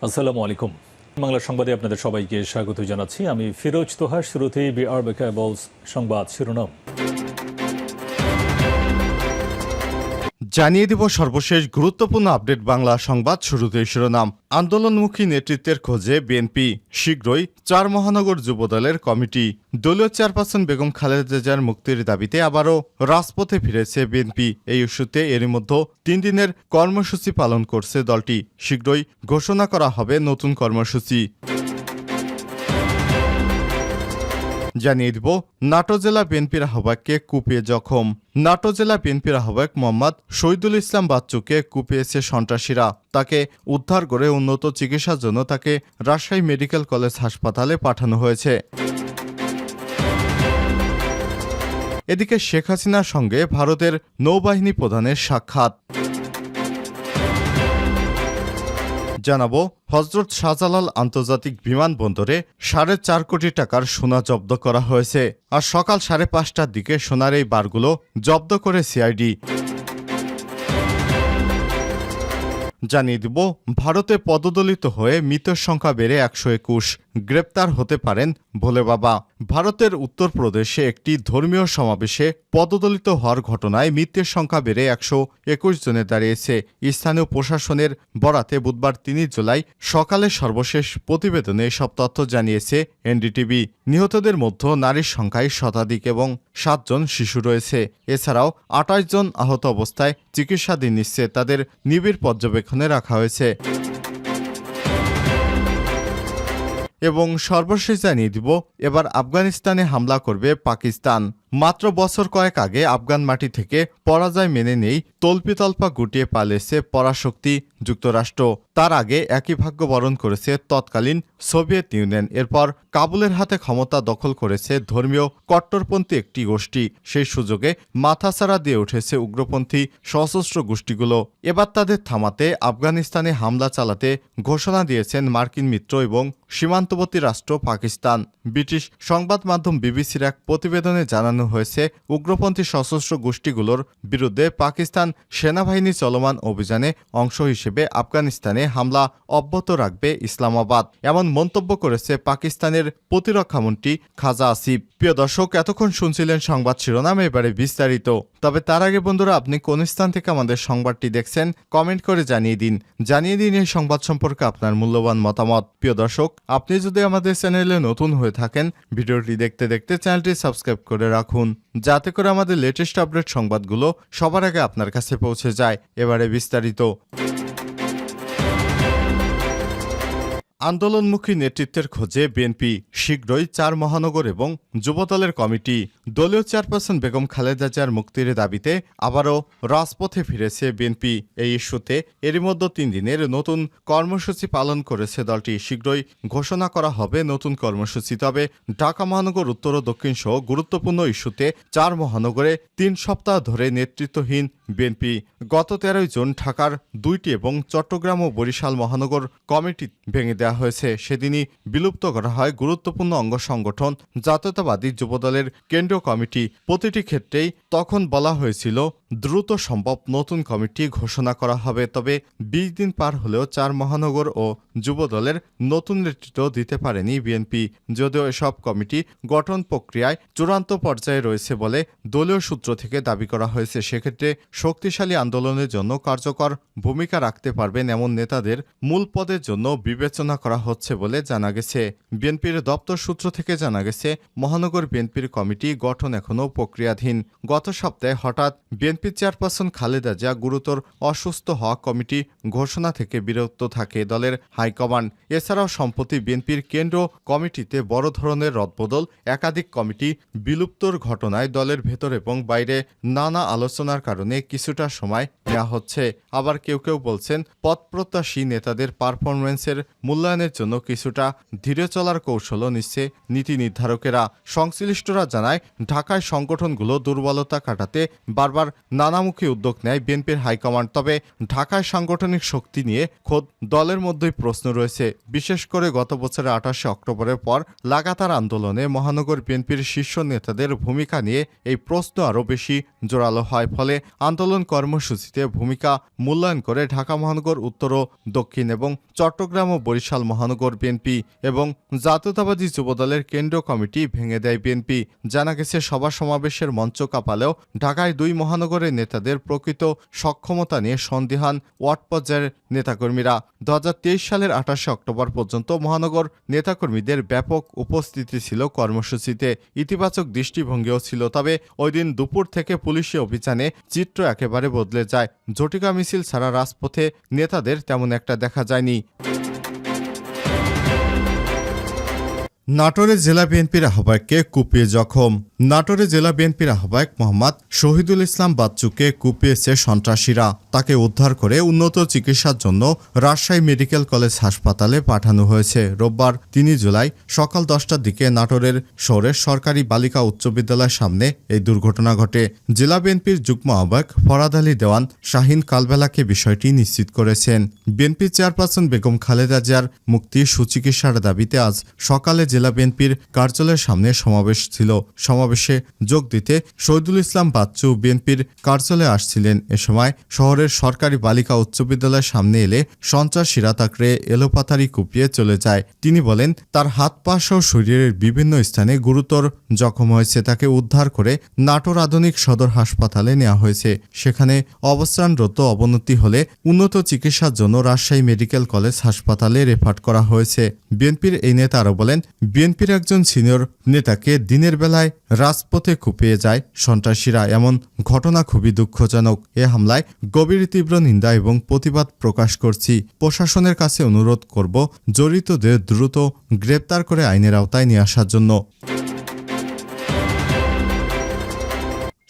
আসসালামু আলাইকুম। বাংলা সংবাদে আপনাদের সবাইকে স্বাগত জানাচ্ছি। আমি ফিরোজ তোহা। শুরুতেই বিআরবি কেবলস সংবাদ শিরোনাম জানিয়ে দিব সর্বশেষ গুরুত্বপূর্ণ আপডেট। বাংলা সংবাদ শুরুতেই শিরোনাম। আন্দোলনমুখী নেতৃত্বের খোঁজে বিএনপি, শীঘ্রই ৪ মহানগর যুবদলের কমিটি। দলীয় চেয়ারপারসন বেগম খালেদা জিয়ার মুক্তির দাবিতে আবারও রাজপথে ফিরেছে বিএনপি। এই ইস্যুতে এরই মধ্যে ৩ দিনের কর্মসূচি পালন করছে দলটি। শীঘ্রই ঘোষণা করা হবে নতুন কর্মসূচি। জানিয়ে দিব নাটোর জেলা বিএনপির আহ্বায়ককে কুপিয়ে জখম। নাটোর জেলা বিএনপির আহ্বায়ক মোহাম্মদ শহীদুল ইসলাম বাচ্চুকে কুপিয়েছে সন্ত্রাসীরা। তাকে উদ্ধার করে উন্নত চিকিৎসার জন্য তাকে রাজশাহী মেডিকেল কলেজ হাসপাতালে পাঠানো হয়েছে। এদিকে শেখ হাসিনার সঙ্গে ভারতের নৌবাহিনী প্রধানের সাক্ষাৎ। জানাবো হজরত শাহজালাল আন্তর্জাতিক বিমানবন্দরে 4.5 কোটি টাকার সোনা জব্দ করা হয়েছে। আর সকাল 5:30টার দিকে সোনার এই বারগুলো জব্দ করে সিআইডি। জানিয়ে দিব ভারতে পদদলিত হয়ে মৃতের সংখ্যা বেড়ে 121। গ্রেপ্তার হতে পারেন ভোলে বাবা। ভারতের উত্তরপ্রদেশে একটি ধর্মীয় সমাবেশে পদদলিত হওয়ার ঘটনায় মৃতের সংখ্যা বেড়ে 121 জনে দাঁড়িয়েছে। স্থানীয় প্রশাসনের বরাতে বুধবার 3 জুলাই সকালে সর্বশেষ প্রতিবেদনে এসব তথ্য জানিয়েছে এনডিটিভি। নিহতদের মধ্যে নারীর সংখ্যায় শতাধিক এবং 7 জন শিশু রয়েছে। এছাড়াও 28 জন আহত অবস্থায় চিকিৎসাধীন নিচ্ছে। তাদের নিবিড় পর্যবেক্ষণে রাখা হয়েছে। এবং সর্বশেষ জানিয়ে দিব এবার আফগানিস্তানে হামলা করবে পাকিস্তান। মাত্র বছর কয়েক আগে আফগান মাটি থেকে পরাজয় মেনে নেই তল্পিতল্পা গুটিয়ে পালিয়েছে পরাশক্তি যুক্তরাষ্ট্র। তার আগে একই ভাগ্য বরণ করেছে তৎকালীন সোভিয়েত ইউনিয়ন। এরপর কাবুলের হাতে ক্ষমতা দখল করেছে ধর্মীয় কট্টরপন্থী একটি গোষ্ঠী। সেই সুযোগে মাথাচাড়া দিয়ে উঠেছে উগ্রপন্থী সশস্ত্র গোষ্ঠীগুলো। এবার তাদের থামাতে আফগানিস্তানে হামলা চালাতে ঘোষণা দিয়েছেন মার্কিন মিত্র এবং সীমান্তবর্তী রাষ্ট্র পাকিস্তান। ব্রিটিশ সংবাদ মাধ্যম বিবিসির এক প্রতিবেদনে জানানো হয়েছে উগ্রপন্থী সশস্ত্র গোষ্ঠীগুলোর বিরুদ্ধে পাকিস্তান সেনাবাহিনী চলমান অভিযানে অংশ হিসেবে আফগানিস্তানে হামলা অব্যাহত রাখবে ইসলামাবাদ। এমন মন্তব্য করেছে পাকিস্তানের প্রতিরক্ষামন্ত্রী খাজা আসিফ। প্রিয় দর্শক, এতক্ষণ শুনছিলেন সংবাদ শিরোনাম, এবারে বিস্তারিত। তবে তার আগে বন্ধুরা, আপনি কোন স্থান থেকে আমাদের সংবাদটি দেখছেন কমেন্ট করে জানিয়ে দিন এই সংবাদ সম্পর্কে আপনার মূল্যবান মতামত। প্রিয় দর্শক, আপনি যদি আমাদের চ্যানেলে নতুন হয়ে থাকেন, ভিডিওটি দেখতে দেখতে চ্যানেলটি সাবস্ক্রাইব করে রাখুন, যাতে করে আমাদের লেটেস্ট আপডেট সংবাদগুলো সবার আগে আপনার কাছে পৌঁছে যায়। এবারে বিস্তারিত। আন্দোলনমুখী নেতৃত্বের খোঁজে বিএনপি, শীঘ্রই 4 মহানগর এবং যুবদলের কমিটি। দলীয় চেয়ারপারসন বেগম খালেদা জিয়ার মুক্তির দাবিতে আবারও রাজপথে ফিরেছে বিএনপি। এই ইস্যুতে এরই মধ্যে 3 দিনের নতুন কর্মসূচি পালন করেছে দলটি। শীঘ্রই ঘোষণা করা হবে নতুন কর্মসূচি। তবে ঢাকা মহানগর, উত্তর ও দক্ষিণ সহ গুরুত্বপূর্ণ ইস্যুতে 4 মহানগরে 3 সপ্তাহ ধরে নেতৃত্বহীন বিএনপি। গত 13 জুন ঢাকার 2টি এবং চট্টগ্রাম ও বরিশাল মহানগর কমিটি ভেঙে দেওয়া হয়েছে। সেদিনই বিলুপ্ত করা হয় গুরুত্বপূর্ণ অঙ্গ সংগঠন জাতীয়তাবাদী যুবদলের কেন্দ্রীয় কমিটি। প্রতিটি ক্ষেত্রেই তখন বলা হয়েছিল দ্রুত সম্ভব নতুন কমিটি ঘোষণা করা হবে। তবে 20 দিন পার হলেও 4 মহানগর ও যুবদলের নতুন নেতৃত্ব দিতে পারেনি বিএনপি। যদিও এসব কমিটি গঠন প্রক্রিয়ায় চূড়ান্ত পর্যায়ে রয়েছে বলে দলীয় সূত্র থেকে দাবি করা হয়েছে। সেক্ষেত্রে শক্তিশালী আন্দোলনের জন্য কার্যকর ভূমিকা রাখতে পারবেন এমন নেতাদের মূল পদের জন্য বিবেচনা করা হচ্ছে বলে জানা গেছে। বিএনপির দপ্তর সূত্র থেকে জানা গেছে মহানগর বিএনপির কমিটি গঠন এখনও প্রক্রিয়াধীন। গত সপ্তাহে হঠাৎ বিএনপি চেয়ারপারসন খালেদা জিয়া গুরুতর অসুস্থ হওয়া কমিটি ঘোষণা থেকে বিরত থাকে দলের হাইকমান্ড। এছাড়াও সম্প্রতি বিএনপির কেন্দ্র কমিটিতে বড় ধরনের রদবদল, একাধিক কমিটি বিলুপ্তর ঘটনায় দলের ভেতর এবং বাইরে নানা আলোচনার কারণে কিছুটা সময় নেওয়া হচ্ছে। আবার কেউ কেউ বলছেন পদপ্রত্যাশী নেতাদের পারফরমেন্সের মূল্যায়নের জন্য কিছুটা ধীরে চলার কৌশলও নিচ্ছে নীতি নির্ধারকেরা। সংশ্লিষ্টরা জানায় ঢাকায় সংগঠনগুলো দুর্বলতা কাটাতে বারবার নানামুখী উদ্যোগ নেয় বিএনপির হাইকমান্ড। তবে ঢাকায় সাংগঠনিক শক্তি নিয়ে খোদ দলের মধ্যেই প্রশ্ন রয়েছে। বিশেষ করে গত বছরের 28শে অক্টোবরের পর লাগাতার আন্দোলনে মহানগর বিএনপির শীর্ষ নেতাদের ভূমিকা নিয়ে এই প্রশ্ন আরও বেশি জোরালো হয়। ফলে আন্দোলন কর্মসূচিতে ভূমিকা মূল্যায়ন করে ঢাকা মহানগর উত্তর ও দক্ষিণ এবং চট্টগ্রাম ও বরিশাল মহানগর বিএনপি এবং জাতীয়তাবাদী যুবদলের কেন্দ্রীয় কমিটি ভেঙে দেয় বিএনপি। জানা গেছে সভা সমাবেশের মঞ্চ কাঁপালেও ঢাকায় দুই মহানগরের নেতাদের প্রকৃত সক্ষমতা নিয়ে সন্দিহান ওয়ার্ড পর্যায়ের নেতাকর্মীরা। 2023 সালের 28শে অক্টোবর পর্যন্ত মহানগর নেতাকর্মীদের ব্যাপক উপস্থিতি ছিল কর্মসূচিতে, ইতিবাচক দৃষ্টিভঙ্গিও ছিল। তবে ওই দিন দুপুর থেকে পুলিশি অভিযানে চিত্র একেবারে বদলে যায়। ঝটিকা মিছিল ছাড়া রাজপথে নেতাদের তেমন একটা দেখা যায়নি। নাটোরে জেলা বিএনপির আহ্বায়ককে কুপিয়ে জখম। নাটোরে জেলা বিএনপির আহ্বায়ক মোহাম্মদ শহীদুল ইসলাম বাচ্চুকে কুপিয়েছে সন্ত্রাসীরা। তাকে উদ্ধার করে উন্নত চিকিৎসার জন্য রাজশাহী মেডিকেল কলেজ হাসপাতালে পাঠানো হয়েছে। রোববার 3 জুলাই সকাল 10টার দিকে নাটোরের শহরের সরকারি বালিকা উচ্চ বিদ্যালয়ের সামনে এই দুর্ঘটনা ঘটে। জেলা বিএনপির যুগ্ম আহ্বায়ক ফরাদ আলী দেওয়ান শাহিন কালবেলাকে বিষয়টি নিশ্চিত করেছেন। বিএনপি চেয়ারপারসন বেগম খালেদা জিয়ার মুক্তি সুচিকিৎসার দাবিতে আজ সকালে জেলা বিএনপির কার্যালয়ের সামনে সমাবেশ ছিল। সমাবেশে যোগ দিতে শহীদুল ইসলাম বাচ্চু বিএনপির কার্যালয়ে আসছিলেন। এ সময় শহরের সরকারি বালিকা উচ্চ বিদ্যালয়ের সামনে এলে সন্ত্রাসীরা তাকে এলোপাতাড়ি কুপিয়ে চলে যায়। তিনি বলেন, তার হাত পা সহ শরীরের বিভিন্ন স্থানে গুরুতর জখম হয়েছে। তাকে উদ্ধার করে নাটোর আধুনিক সদর হাসপাতালে নেওয়া হয়েছে। সেখানে অবস্থানরত অবনতি হলে উন্নত চিকিৎসার জন্য রাজশাহী মেডিকেল কলেজ হাসপাতালে রেফার করা হয়েছে। বিএনপির এই নেতা আরও বলেন, বিএনপির একজন সিনিয়র নেতাকে দিনের বেলায় রাজপথে কুপিয়ে যায় সন্ত্রাসীরা। এমন ঘটনা খুবই দুঃখজনক। এ হামলায় গভীর তীব্র নিন্দা এবং প্রতিবাদ প্রকাশ করছি। প্রশাসনের কাছে অনুরোধ করব জড়িতদের দ্রুত গ্রেপ্তার করে আইনের আওতায় নিয়ে আসার জন্য।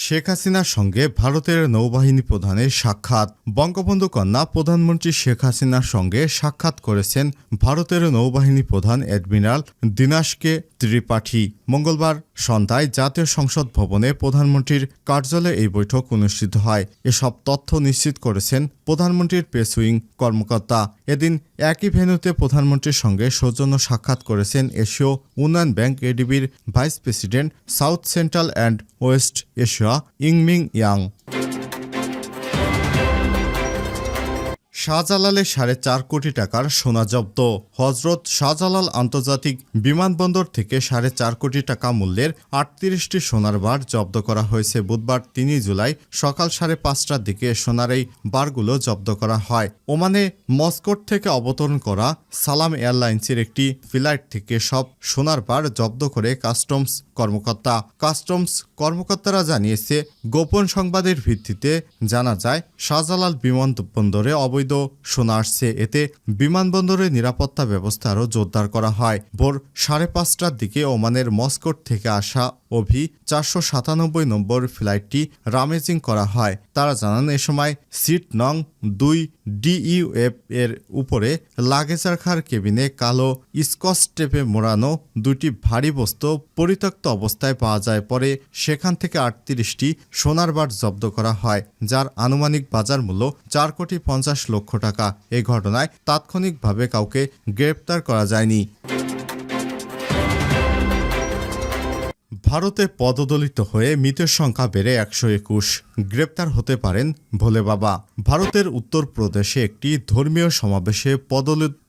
শেখ হাসিনার সঙ্গে ভারতের নৌবাহিনী প্রধানের সাক্ষাৎ। বঙ্গবন্ধু কন্যা প্রধানমন্ত্রী শেখ হাসিনার সঙ্গে সাক্ষাৎ করেছেন ভারতের নৌবাহিনী প্রধান অ্যাডমিরাল দীনেশকে ত্রিপাঠী। মঙ্গলবার সন্ধ্যায় জাতীয় সংসদ ভবনে প্রধানমন্ত্রীর কার্যালয়ে এই বৈঠক অনুষ্ঠিত হয়। এসব তথ্য নিশ্চিত করেছেন প্রধানমন্ত্রীর প্রেস উইং কর্মকর্তা। এদিন একই ভেন্যুতে প্রধানমন্ত্রীর সঙ্গে সৌজন্য সাক্ষাৎ করেছেন এশীয় উন্নয়ন ব্যাংক এডিবির vice president south central and west Asia ইংমিং ইয়াং। শাহজালালে 4.5 কোটি টাকার সোনা জব্দ। হজরত শাহজালাল আন্তর্জাতিক বিমানবন্দর থেকে 4.5 কোটি টাকা মূল্যের 38টি সোনার বার জব্দ করা হয়েছে। বুধবার 3 জুলাই সকাল 5:30টার দিকে সোনার এই বারগুলো জব্দ করা হয়। ওমানে মস্কোট থেকে অবতরণ করা সালাম এয়ারলাইন্সের একটি ফ্লাইট থেকে সব সোনার বার জব্দ করে কাস্টমস কর্মকর্তারা জানিয়েছে, গোপন সংবাদের ভিত্তিতে জানা যায় শাহজালাল বিমানবন্দরে অবৈধ সোনা আসছে। এতে বিমানবন্দরের নিরাপত্তা ব্যবস্থা আরও জোরদার করা হয়। ভোর 5:30টার দিকে ওমানের মস্কোট থেকে আসা অভি 497 নম্বর ফ্লাইটটি রামেজিং করা হয়। তারা জানান, এ সময় সিট নং 2 DUF এর উপরে লাগেজ রাখার কেবিনে কালো স্কচ টেপে মোড়ানো 2টি ভারী বস্তু পরিত্যক্ত অবস্থায় পাওয়া যায়। পরে সেখান থেকে 38টি সোনার বার জব্দ করা হয়, যার আনুমানিক বাজার মূল্য 4,50,00,000 টাকা। এই ঘটনায় তাৎক্ষণিকভাবে কাউকে গ্রেপ্তার করা যায়নি। ভারতে পদদলিত হয়ে মৃতের সংখ্যা বেড়ে 121। গ্রেপ্তার হতে পারেন ভোলে বাবা। ভারতের উত্তরপ্রদেশে একটি ধর্মীয় সমাবেশে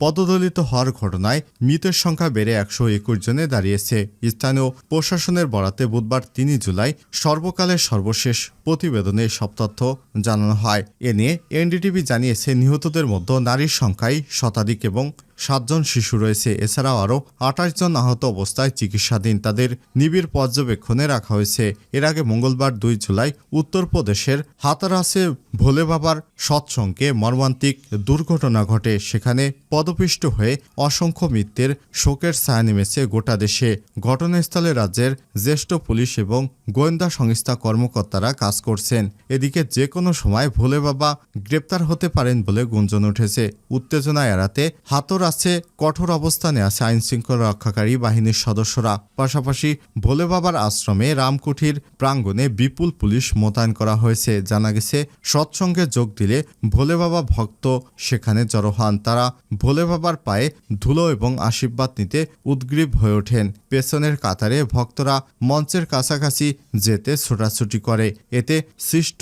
পদদলিত হওয়ার ঘটনায় মৃতের সংখ্যা বেড়ে 121 জনে দাঁড়িয়েছে। স্থানীয় প্রশাসনের বরাতে বুধবার 3 জুলাই সর্বকালের সর্বশেষ প্রতিবেদনে সব তথ্য জানানো হয়। এ নিয়ে এনডিটিভি জানিয়েছে, নিহতদের মধ্যে নারীর সংখ্যাই শতাধিক এবং 7 জন শিশু রয়েছে। এছাড়াও আরও 28 জন আহত অবস্থায় চিকিৎসাধীন। তাদের নিবিড় পর্যবেক্ষণে রাখা হয়েছে। এর আগে মঙ্গলবার 2 জুলাই উত্তরপ্রদেশের হাতারাসে ভোলে বাবার সৎসঙ্গে মর্মান্তিক দুর্ঘটনা ঘটে। সেখানে পদপিষ্ট হয়ে অসংখ্য মৃত্যুর শোকের ছায়া নেমেছে গোটা দেশে। ঘটনাস্থলে রাজ্যের জ্যেষ্ঠ পুলিশ এবং গোয়েন্দা সংস্থা কর্মকর্তারা কাজ করছেন। এদিকে যে কোনো সময় ভোলে বাবা গ্রেপ্তার হতে পারেন বলে গুঞ্জন উঠেছে। উত্তেজনা এড়াতে হাতরাস আছে কঠোর অবস্থানে আছে আইনশৃঙ্খলা রক্ষাকারী বাহিনীর সদস্যরা। পাশাপাশি ভোলে বাবার আশ্রমে রামকুঠির প্রাঙ্গণে বিপুল পুলিশ মোতায়েন করা হয়েছে। জানা গেছে সৎসঙ্গে যোগ দিলে ভোলে বাবা ভক্ত সেখানে জড়ো হন। তারা ভোলে বাবার পায়ে ধুলো এবং আশীর্বাদ নিতে উদ্গ্রীব হয়ে ওঠেন। পেছনের কাতারে ভক্তরা মঞ্চের কাছাকাছি যেতে ছোটাছুটি করে। এতে সৃষ্ট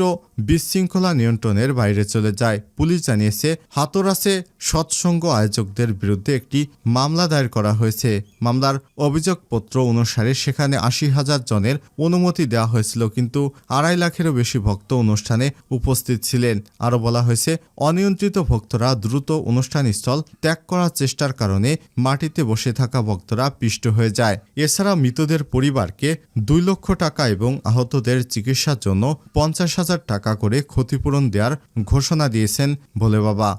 বিশৃঙ্খলা নিয়ন্ত্রণের বাইরে চলে যায়। পুলিশ জানিয়েছে হাতরাসে সৎসঙ্গ আয়োজকদের বিরুদ্ধে একটি মামলা দায়ের করা হয়েছে। মামলার অভিযোগপত্র অনুসারে সেখানে ৮০,০০০ জনের অনুমতি দেওয়া হয়েছিল, কিন্তু ২.৫ লাখেরও বেশি ভক্ত অনুষ্ঠানে উপস্থিত ছিলেন। আরও বলা হয়েছে অনিয়ন্ত্রিত ভক্তরা দ্রুত অনুষ্ঠানস্থল ত্যাগ করার চেষ্টার কারণে মাটিতে বসে থাকা ভক্তরা পিষ্ট হয়ে যায়। এছাড়া মৃতদের পরিবারকে ২ লক্ষ টাকা এবং আহতদের চিকিৎসার জন্য ৫০,০০০ টাকা করে ক্ষতিপূরণ দেওয়ার ঘোষণা দিয়েছেন ভোলে বাবা।